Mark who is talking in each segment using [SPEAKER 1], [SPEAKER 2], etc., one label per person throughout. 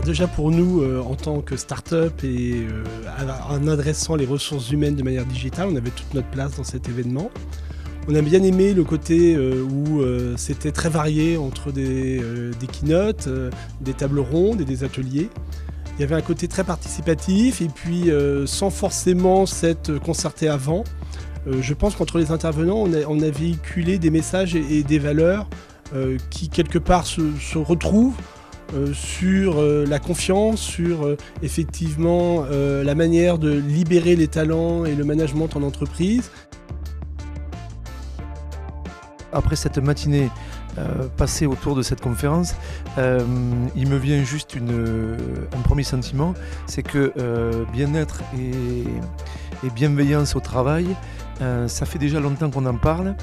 [SPEAKER 1] déjà pour nous, en tant que start-up et en adressant les ressources humaines de manière digitale, on avait toute notre place dans cet événement. On a bien aimé le côté où c'était très varié entre des keynotes, des tables rondes et des ateliers. Il y avait un côté très participatif et puis sans forcément s'être concerté avant. Je pense qu'entre les intervenants, on a véhiculé des messages et des valeurs qui quelque part se retrouvent sur la confiance, sur effectivement la manière de libérer les talents et le management en entreprise.
[SPEAKER 2] Après cette matinée passée autour de cette conférence, il me vient juste un premier sentiment, c'est que bien-être et bienveillance au travail, ça fait déjà longtemps qu'on en parle.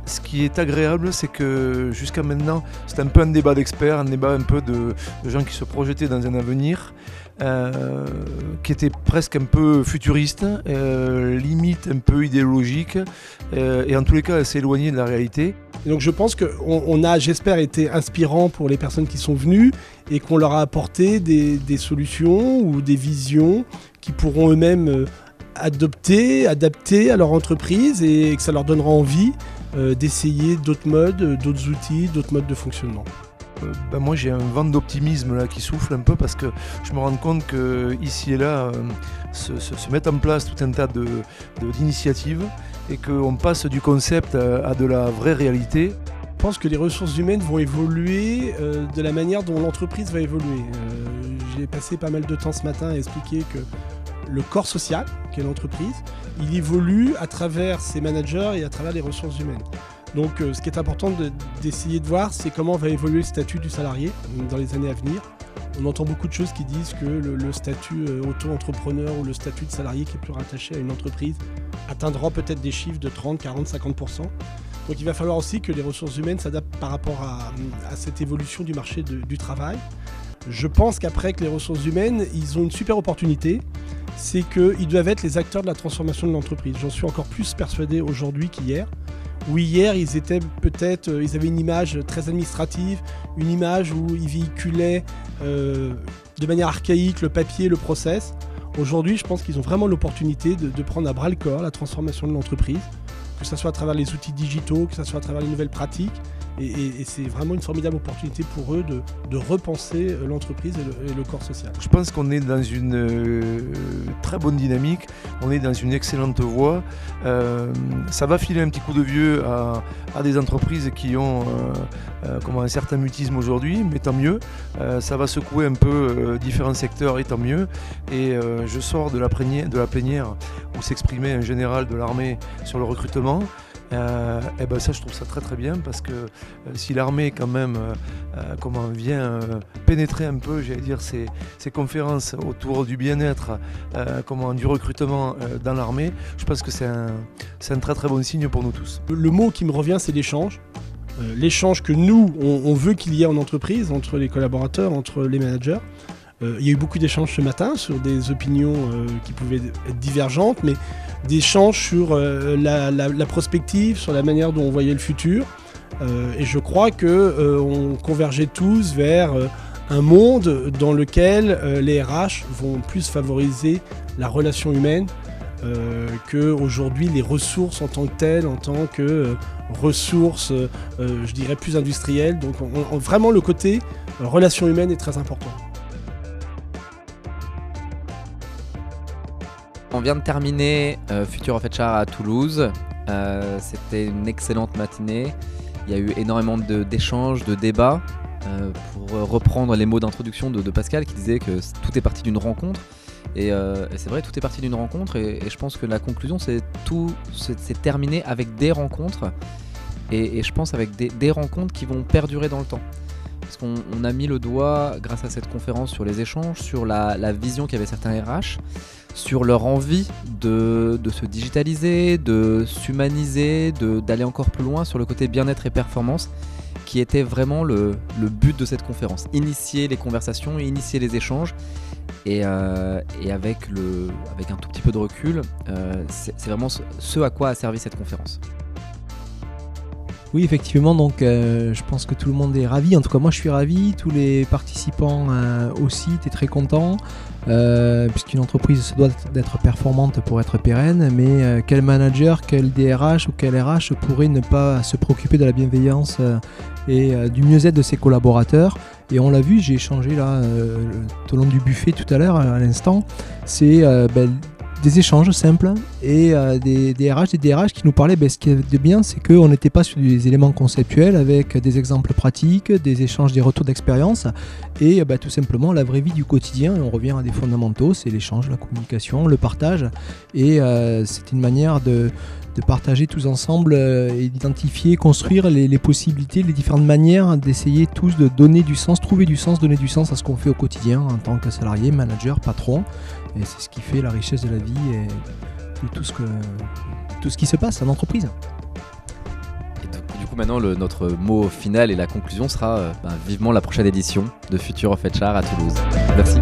[SPEAKER 2] Ce qui est agréable, c'est que jusqu'à maintenant, c'était un peu un débat d'experts, un débat un peu de gens qui se projetaient dans un avenir qui était presque un peu futuriste, limite un peu idéologique, et en tous les cas assez éloigné de la réalité.
[SPEAKER 1] Et donc je pense qu'on a, j'espère, été inspirant pour les personnes qui sont venues et qu'on leur a apporté des solutions ou des visions qui pourront eux-mêmes adapter à leur entreprise et que ça leur donnera envie d'essayer d'autres modes, d'autres outils, d'autres modes de fonctionnement.
[SPEAKER 2] Moi j'ai un vent d'optimisme là qui souffle un peu parce que je me rends compte que ici et là se mettent en place tout un tas d'initiatives et qu'on passe du concept à de la vraie réalité.
[SPEAKER 1] Je pense que les ressources humaines vont évoluer de la manière dont l'entreprise va évoluer. J'ai passé pas mal de temps ce matin à expliquer que le corps social, qu'est l'entreprise, il évolue à travers ses managers et à travers les ressources humaines. Donc ce qui est important d'essayer de voir, c'est comment va évoluer le statut du salarié dans les années à venir. On entend beaucoup de choses qui disent que le statut auto-entrepreneur ou le statut de salarié qui est plus rattaché à une entreprise atteindra peut-être des chiffres de 30, 40, 50%. Donc il va falloir aussi que les ressources humaines s'adaptent par rapport à cette évolution du marché du travail. Je pense qu'après que les ressources humaines, ils ont une super opportunité, c'est qu'ils doivent être les acteurs de la transformation de l'entreprise. J'en suis encore plus persuadé aujourd'hui qu'hier. Où hier, ils avaient une image très administrative, une image où ils véhiculaient de manière archaïque le papier, le process. Aujourd'hui, je pense qu'ils ont vraiment l'opportunité de prendre à bras le corps la transformation de l'entreprise, que ce soit à travers les outils digitaux, que ce soit à travers les nouvelles pratiques. Et c'est vraiment une formidable opportunité pour eux de repenser l'entreprise et le corps social.
[SPEAKER 2] Je pense qu'on est dans une très bonne dynamique, on est dans une excellente voie. Ça va filer un petit coup de vieux à des entreprises qui ont un certain mutisme aujourd'hui, mais tant mieux. Ça va secouer un peu différents secteurs et tant mieux. Et je sors de la plénière où s'exprimait un général de l'armée sur le recrutement. Ça je trouve ça très très bien parce que si l'armée quand même vient pénétrer un peu, j'allais dire, ces conférences autour du bien-être, du recrutement dans l'armée, je pense que c'est un très très bon signe pour nous tous.
[SPEAKER 1] Le mot qui me revient, c'est l'échange. L'échange que nous, on veut qu'il y ait en entreprise, entre les collaborateurs, entre les managers. Il y a eu beaucoup d'échanges ce matin sur des opinions qui pouvaient être divergentes, mais d'échanges sur la prospective, sur la manière dont on voyait le futur. Et je crois qu'on convergeait tous vers un monde dans lequel les RH vont plus favoriser la relation humaine qu'aujourd'hui les ressources en tant que telles, en tant que ressources, je dirais, plus industrielles. Donc vraiment le côté relation humaine est très important.
[SPEAKER 3] On vient de terminer Future of HR à Toulouse. C'était une excellente matinée. Il y a eu énormément d'échanges, de débats. Pour reprendre les mots d'introduction de Pascal qui disait que tout est parti d'une rencontre. Et c'est vrai, tout est parti d'une rencontre. Et je pense que la conclusion, c'est terminé avec des rencontres. Et je pense avec des rencontres qui vont perdurer dans le temps. Parce qu'on a mis le doigt, grâce à cette conférence, sur les échanges, sur la vision qu'avaient certains RH, sur leur envie de se digitaliser, de s'humaniser, d'aller encore plus loin sur le côté bien-être et performance, qui était vraiment le but de cette conférence. Initier les conversations, initier les échanges, et avec un tout petit peu de recul, c'est vraiment ce à quoi a servi cette conférence.
[SPEAKER 4] Oui, effectivement, donc je pense que tout le monde est ravi. En tout cas, moi, je suis ravi. Tous les participants aussi étaient très contents, puisqu'une entreprise se doit d'être performante pour être pérenne. Mais quel manager, quel DRH ou quel RH pourrait ne pas se préoccuper de la bienveillance et du mieux-être de ses collaborateurs? Et on l'a vu, j'ai échangé là tout au long du buffet tout à l'heure, à l'instant. C'est des échanges simples et des RH qui nous parlaient, ce qui est de bien, c'est qu'on n'était pas sur des éléments conceptuels avec des exemples pratiques, des échanges, des retours d'expérience et tout simplement la vraie vie du quotidien. Et on revient à des fondamentaux, c'est l'échange, la communication, le partage et c'est une manière de partager tous ensemble et d'identifier, construire les possibilités, les différentes manières d'essayer tous de donner du sens, trouver du sens, donner du sens à ce qu'on fait au quotidien en tant que salarié, manager, patron. Et c'est ce qui fait la richesse de la vie et tout ce qui se passe en entreprise.
[SPEAKER 3] Et du coup, maintenant, notre mot final et la conclusion sera vivement la prochaine édition de Future of HR à Toulouse. Merci.